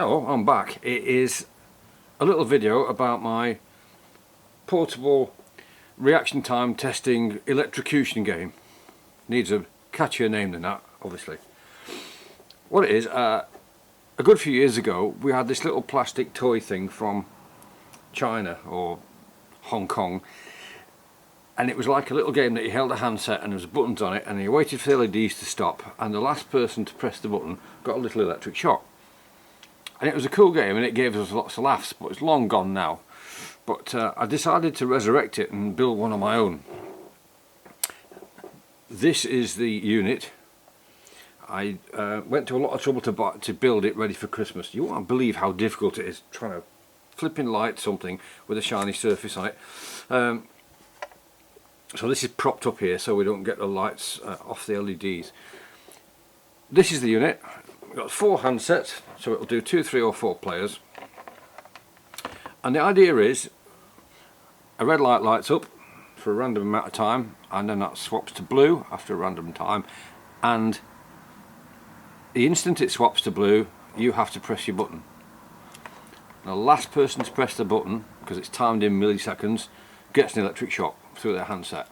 Oh, I'm back. It is a little video about my portable reaction time testing electrocution game. Needs a catchier name than that, obviously. What it is, a good few years ago we had this little plastic toy thing from China or Hong Kong, and it was like a little game that you held a handset and there was buttons on it and you waited for the LEDs to stop, and the last person to press the button got a little electric shock. And it was a cool game and it gave us lots of laughs, but it's long gone now. But I decided to resurrect it and build one on my own. This is the unit. I went to a lot of trouble to build it ready for Christmas. You won't believe how difficult it is trying to flipping light something with a shiny surface on it. So this is propped up here so we don't get the lights off the LEDs. This is the unit. We've got 4 handsets, so it'll do 2, 3 or 4 players. And the idea is a red light lights up for a random amount of time, and then that swaps to blue after a random time, and the instant it swaps to blue you have to press your button. The last person to press the button, because it's timed in milliseconds, gets an electric shock through their handset,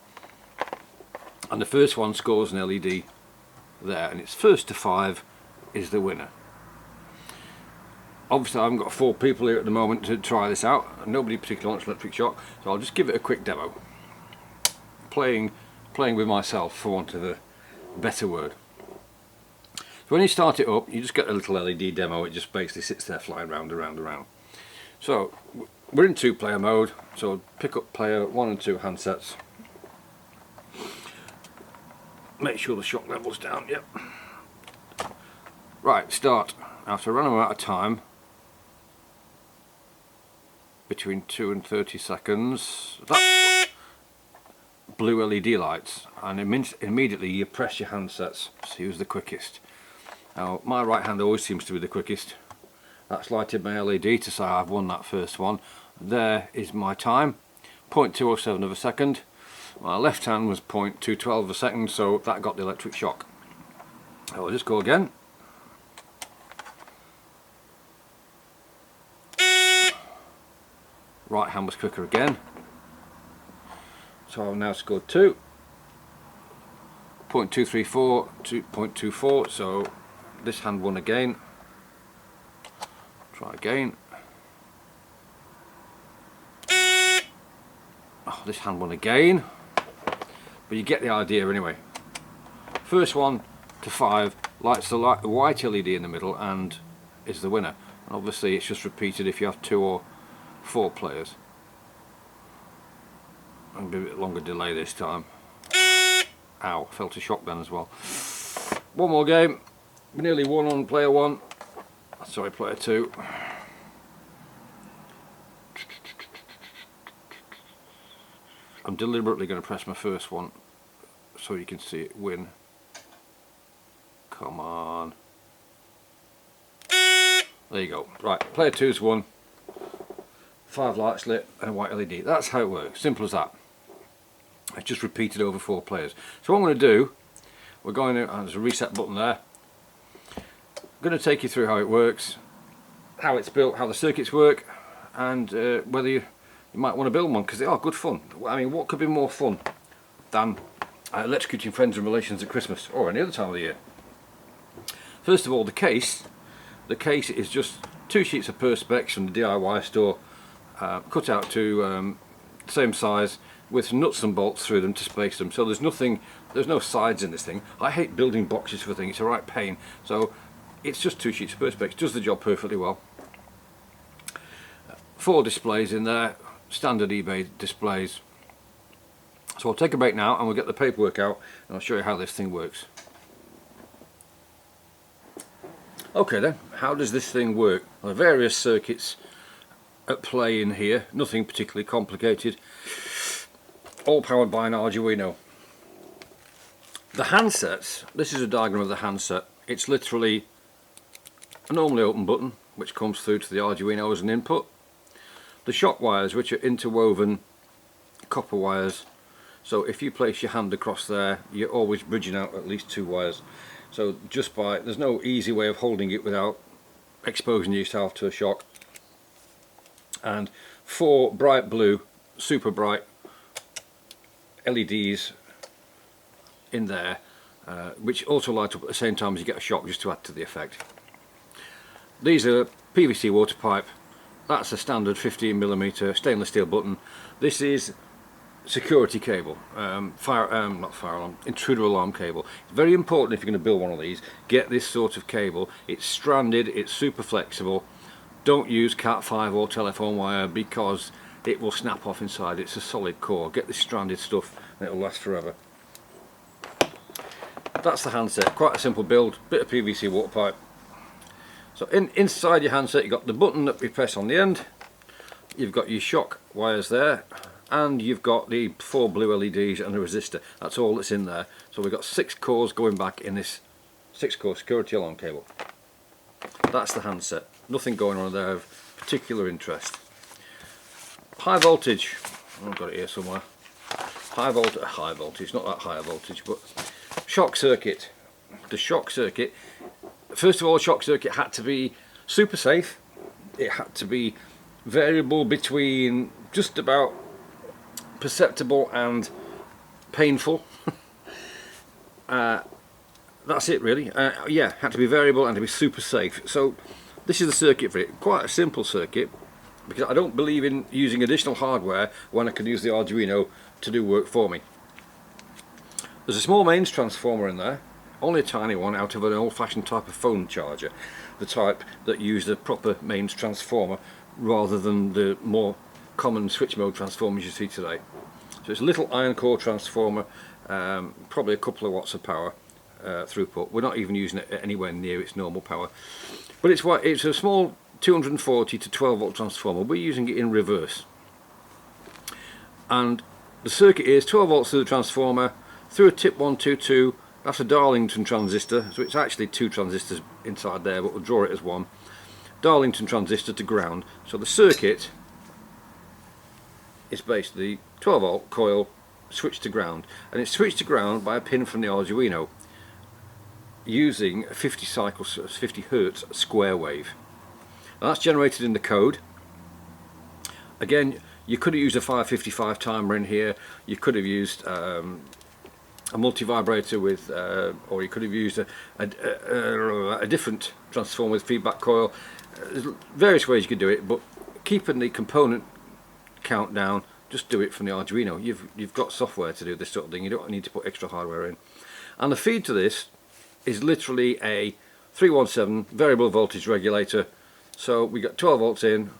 and the first one scores an LED there, and it's first to 5 is the winner. Obviously I haven't got 4 people here at the moment to try this out, and nobody particularly wants electric shock, so I'll just give it a quick demo. Playing with myself, for want of a better word. So when you start it up, you just get a little LED demo. It just basically sits there flying round and round and round. So we're in 2-player mode, so pick up player 1 and 2 handsets. Make sure the shock level's down, yep. Right, start. After a random amount of time, between 2 and 30 seconds, that blue LED lights, and immediately you press your handsets, see who's the quickest. Now my right hand always seems to be the quickest. That's lighted my LED to say I've won that first one. There is my time, 0.207 of a second. My left hand was 0.212 of a second, so that got the electric shock. I'll just go again. Right hand was quicker again, so I've now scored 2, 0.234, 2.24, so this hand won again. Try again. Oh, this hand won again, but you get the idea anyway. First one to 5 lights the white LED in the middle and is the winner, and obviously it's just repeated if you have 2 or 4 players. I'll be a bit longer delay this time. Ow, felt a shock then as well. One more game. We nearly won on player 1. Sorry, player 2. I'm deliberately going to press my first one so you can see it win. Come on. There you go. Right, player 2's won. 5 lights lit and a white LED. That's how it works. Simple as that. It's just repeated over 4 players. So what I'm going to do, we're going to, there's a reset button there. I'm going to take you through how it works, how it's built, how the circuits work, and whether you might want to build one, because they are good fun. I mean, what could be more fun than electrocuting friends and relations at Christmas or any other time of the year? First of all, the case is just 2 sheets of Perspex from the DIY store, cut out to the same size, with nuts and bolts through them to space them. So there's no sides in this thing. I hate building boxes for things, it's a right pain. So it's just 2 sheets of Perspex, does the job perfectly well. 4 displays in there, standard eBay displays. So I'll take a break now and we'll get the paperwork out and I'll show you how this thing works. Okay then, how does this thing work? Well, there are various circuits at play in here, nothing particularly complicated, all powered by an Arduino. The handsets, this is a diagram of the handset. It's literally a normally open button which comes through to the Arduino as an input. The shock wires, which are interwoven copper wires, so if you place your hand across there you're always bridging out at least 2 wires. So just by, there's no easy way of holding it without exposing yourself to a shock, and 4 bright blue, super bright LEDs in there, which also light up at the same time as you get a shock, just to add to the effect. These are PVC water pipe. That's a standard 15mm stainless steel button. This is security cable, not fire alarm, intruder alarm cable. It's very important if you're going to build one of these, get this sort of cable. It's stranded, it's super flexible. Don't use Cat5 or telephone wire because it will snap off inside. It's a solid core. Get this stranded stuff and it'll last forever. That's the handset, quite a simple build, bit of PVC water pipe. So inside your handset you've got the button that we press on the end, you've got your shock wires there, and you've got the 4 blue LEDs and the resistor. That's all that's in there. So we've got 6 cores going back in this 6-core security alarm cable. That's the handset. Nothing going on there of particular interest. High voltage. I've got it here somewhere. High voltage, not that high voltage, but shock circuit. The shock circuit. First of all, the shock circuit had to be super safe. It had to be variable between just about perceptible and painful. That's it really. Yeah, had to be variable and to be super safe. So this is the circuit for it. Quite a simple circuit, because I don't believe in using additional hardware when I can use the Arduino to do work for me. There's a small mains transformer in there, only a tiny one out of an old-fashioned type of phone charger, the type that used a proper mains transformer rather than the more common switch mode transformers you see today. So it's a little iron core transformer, probably a couple of watts of power throughput. We're not even using it anywhere near its normal power, but it's a small 240 to 12 volt transformer. We're using it in reverse, and the circuit is 12 volts through the transformer, through a tip 122. That's a Darlington transistor, so it's actually 2 transistors inside there, but we'll draw it as one. Darlington transistor to ground. So the circuit is basically 12 volt coil switched to ground, and it's switched to ground by a pin from the Arduino using a 50 cycles, 50 hertz square wave. Now that's generated in the code. Again, you could have used a 555 timer in here. You could have used a multi-vibrator with, or you could have used a different transformer with feedback coil. There's various ways you could do it, but keeping the component count down, just do it from the Arduino. You've got software to do this sort of thing. You don't need to put extra hardware in. And the feed to this is literally a 317 variable voltage regulator. So we got 12 volts in.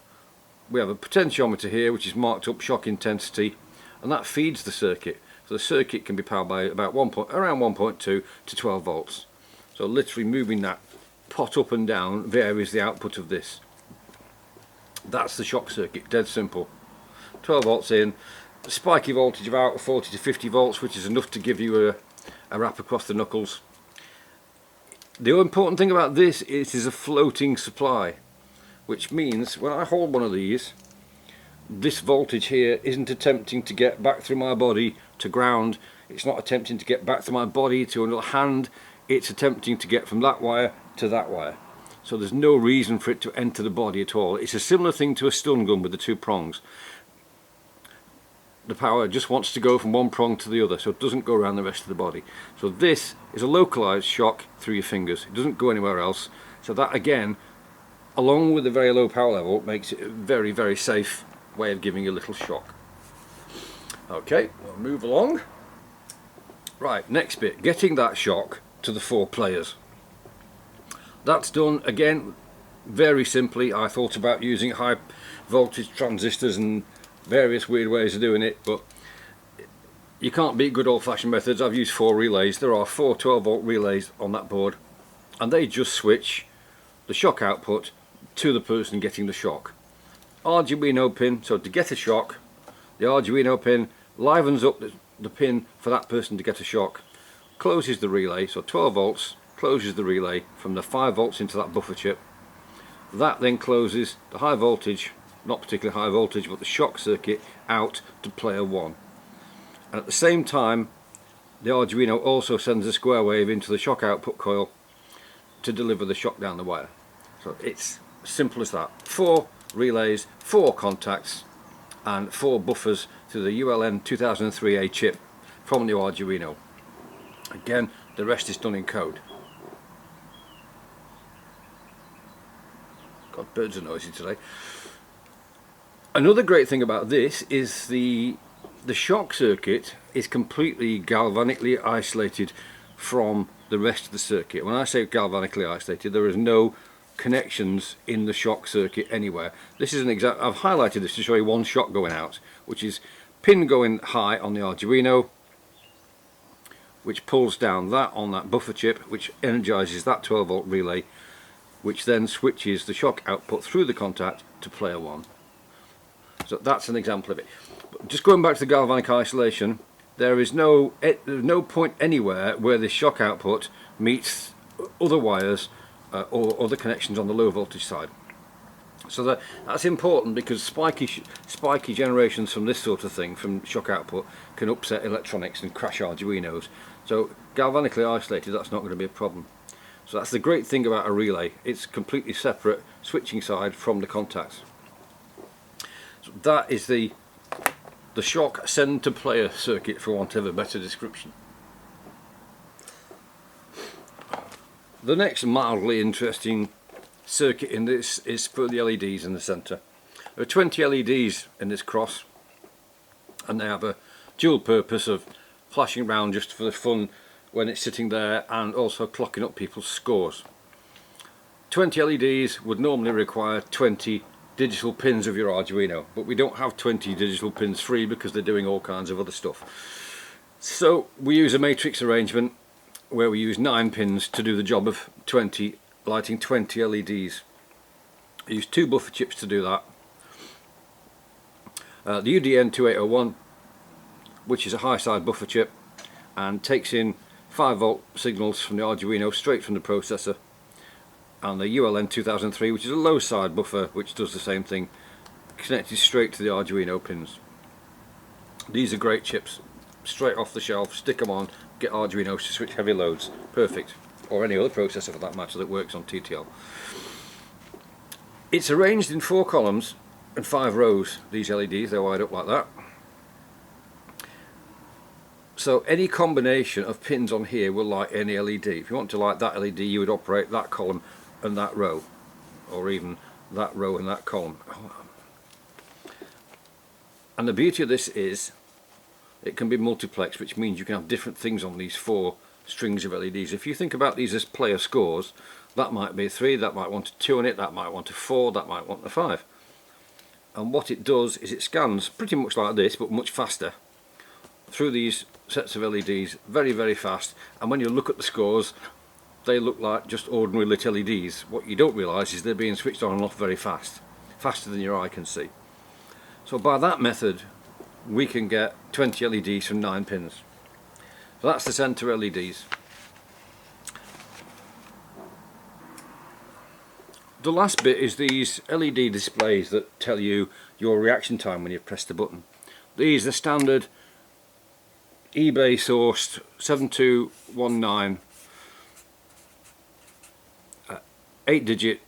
We have a potentiometer here which is marked up shock intensity, and that feeds the circuit. So the circuit can be powered by about around 1.2 to 12 volts. So literally moving that pot up and down varies the output of this. That's the shock circuit, dead simple. 12 volts in, spiky voltage of about 40 to 50 volts, which is enough to give you a wrap across the knuckles. The important thing about this is it is a floating supply, which means when I hold one of these, this voltage here isn't attempting to get back through my body to ground. It's not attempting to get back through my body to another hand. It's attempting to get from that wire to that wire. So there's no reason for it to enter the body at all. It's a similar thing to a stun gun with the 2 prongs. The power just wants to go from one prong to the other, so it doesn't go around the rest of the body. So this is a localized shock through your fingers. It doesn't go anywhere else. So that again, along with the very low power level, makes it a very, very safe way of giving you a little shock. Okay, we'll move along. Right, next bit, getting that shock to the 4 players. That's done again very simply. I thought about using high voltage transistors and various weird ways of doing it, but you can't beat good old-fashioned methods. I've used 4 relays. There are 4 12 volt relays on that board, and they just switch the shock output to the person getting the shock. Arduino pin, so to get a shock, the Arduino pin livens up the pin for that person to get a shock, closes the relay, so 12 volts closes the relay from the 5 volts into that buffer chip. That then closes the high voltage, not particularly high voltage, but the shock circuit out to player 1. And at the same time, the Arduino also sends a square wave into the shock output coil to deliver the shock down the wire. So So it's simple as that. 4 relays, 4 contacts and 4 buffers to the ULN 2003A chip from the Arduino. Again, the rest is done in code. God, birds are noisy today. Another great thing about this is the shock circuit is completely galvanically isolated from the rest of the circuit. When I say galvanically isolated, there is no connections in the shock circuit anywhere. This is an example. I've highlighted this to show you one shock going out, which is pin going high on the Arduino, which pulls down that on that buffer chip, which energizes that 12-volt relay, which then switches the shock output through the contact to player 1. So that's an example of it. But just going back to the galvanic isolation, there's no point anywhere where this shock output meets other wires or other connections on the low voltage side. So that's important, because spiky generations from this sort of thing, from shock output, can upset electronics and crash Arduinos. So galvanically isolated, that's not going to be a problem. So that's the great thing about a relay. It's completely separate switching side from the contacts. So that is the shock send to player circuit, for want of a better description. The next mildly interesting circuit in this is for the LEDs in the centre. There are 20 LEDs in this cross, and they have a dual purpose of flashing around just for the fun when it's sitting there, and also clocking up people's scores. 20 LEDs would normally require 20 digital pins of your Arduino, but we don't have 20 digital pins free because they're doing all kinds of other stuff. So we use a matrix arrangement where we use 9 pins to do the job of 20, lighting 20 LEDs. I use 2 buffer chips to do that. The UDN2801, which is a high side buffer chip and takes in 5-volt signals from the Arduino straight from the processor, and the ULN 2003, which is a low side buffer which does the same thing, connected straight to the Arduino pins. These are great chips, straight off the shelf, stick them on, get Arduinos to switch heavy loads, perfect, or any other processor for that matter that works on TTL. It's arranged in 4 columns and 5 rows, these LEDs, they're wired up like that. So any combination of pins on here will light any LED. If you want to light that LED, you would operate that column and that row, or even that row and that column. And the beauty of this is it can be multiplexed, which means you can have different things on these 4 strings of LEDs. If you think about these as player scores, that might be a 3, that might want a 2 on it, that might want a 4, that might want a 5. And what it does is it scans pretty much like this, but much faster, through these sets of LEDs, very, very fast. And when you look at the scores, they look like just ordinary lit LEDs. What you don't realise is they're being switched on and off very fast, faster than your eye can see. So by that method, we can get 20 LEDs from 9 pins. So that's the centre LEDs. The last bit is these LED displays that tell you your reaction time when you press the button. These are standard eBay sourced 7219 8-digit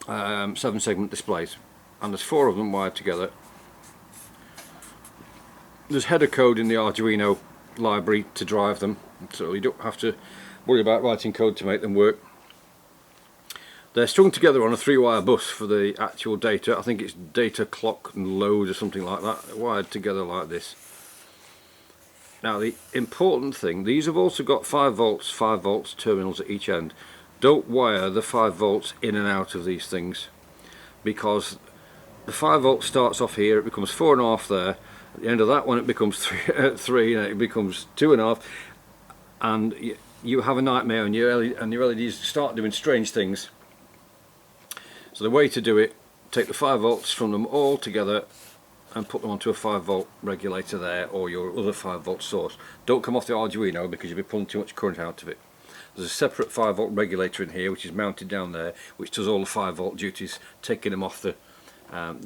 7-segment displays, and there's 4 of them wired together. There's header code in the Arduino library to drive them, so you don't have to worry about writing code to make them work. They're strung together on a 3-wire bus for the actual data. I think it's data, clock and load or something like that, wired together like this. Now the important thing, these have also got 5 volts terminals at each end. Don't wire the 5 volts in and out of these things, because the 5 volts starts off here, it becomes 4.5 there, at the end of that one it becomes 3 and it becomes 2.5, and you have a nightmare, and your LEDs start doing strange things. So the way to do it, take the 5 volts from them all together and put them onto a 5 volt regulator there, or your other 5 volt source. Don't come off the Arduino because you'll be pulling too much current out of it. There's a separate 5 volt regulator in here which is mounted down there, which does all the 5 volt duties, taking them off the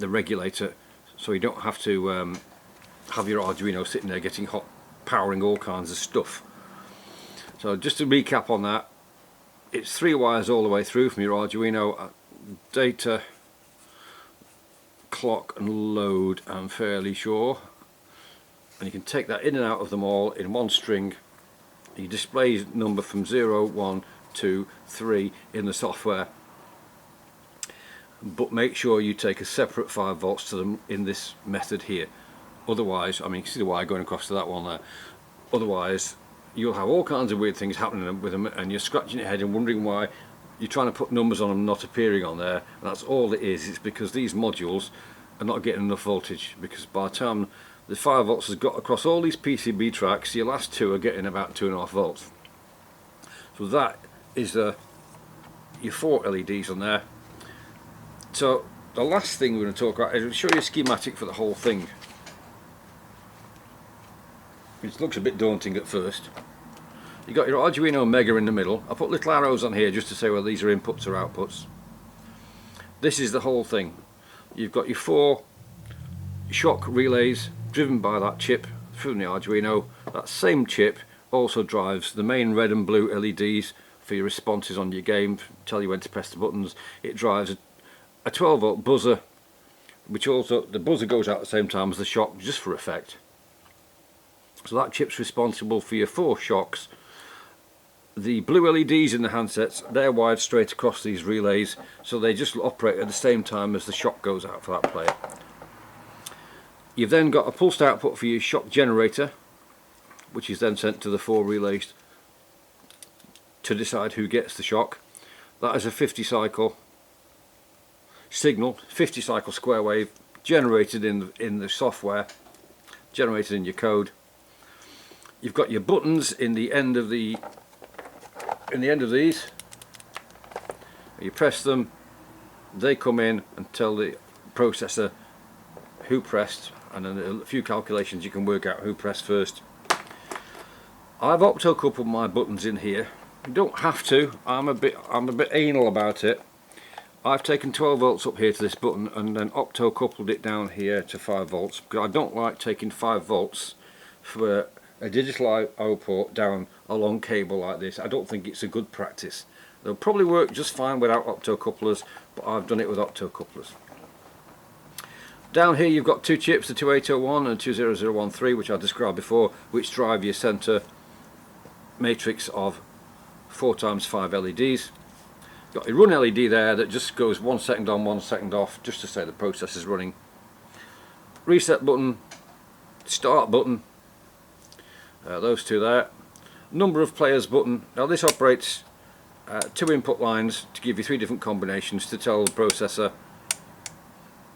regulator, so you don't have to have your Arduino sitting there getting hot, powering all kinds of stuff. So just to recap on that, it's 3 wires all the way through from your Arduino. Data, clock and load, I'm fairly sure, and you can take that in and out of them all in one string. You display number from 0, 1, 2, 3 in the software, but make sure you take a separate 5 volts to them in this method here. Otherwise, I mean, you can see the wire going across to that one there. Otherwise you'll have all kinds of weird things happening with them, and you're scratching your head and wondering why you're trying to put numbers on them not appearing on there. And that's all it is. It's because these modules are not getting enough voltage, because by the time the 5 volts has got across all these PCB tracks, your last two are getting about 2.5 volts. So that is your 4 LEDs on there. So the last thing we're going to talk about is I'll show you a schematic for the whole thing. It looks a bit daunting at first. You've got your Arduino Mega in the middle. I put little arrows on here just to say whether these are inputs or outputs. This is the whole thing. You've got your 4 shock relays driven by that chip from the Arduino. That same chip also drives the main red and blue LEDs for your responses on your game, tell you when to press the buttons. It drives a 12 volt buzzer, which also, the buzzer goes out at the same time as the shock just for effect. So that chip's responsible for your 4 shocks. The blue LEDs in the handsets, they're wired straight across these relays, so they just operate at the same time as the shock goes out for that player. You've then got a pulsed output for your shock generator, which is then sent to the 4 relays to decide who gets the shock. That is a 50 cycle signal, 50 cycle square wave, generated in the software, generated in your code. You've got your buttons in the end of these. You press them, they come in and tell the processor who pressed, and then a few calculations you can work out who pressed first. I've opto-coupled my buttons in here. You don't have to. I'm a bit anal about it. I've taken 12 volts up here to this button and then opto-coupled it down here to 5 volts, because I don't like taking 5 volts for a digital I/O port down a long cable like this. I don't think it's a good practice. They'll probably work just fine without opto-couplers, but I've done it with opto-couplers. Down here you've got 2 chips, the 2801 and 20013, which I described before, which drive your center matrix of 4 times 5 LEDs. You've got your run LED there that just goes 1 second on, 1 second off, just to say the process is running. Reset button, start button, those 2 there. Number of players button. Now this operates 2 input lines to give you 3 different combinations to tell the processor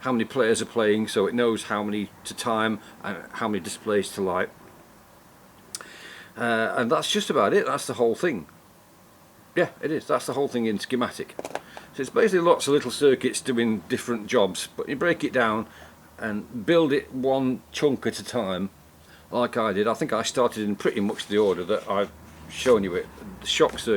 how many players are playing, so it knows how many to time and how many displays to light. And that's just about it. That's the whole thing. Yeah, it is. That's the whole thing in schematic. So it's basically lots of little circuits doing different jobs, but you break it down and build it one chunk at a time, like I did. I think I started in pretty much the order that I've shown you it. The shock circuit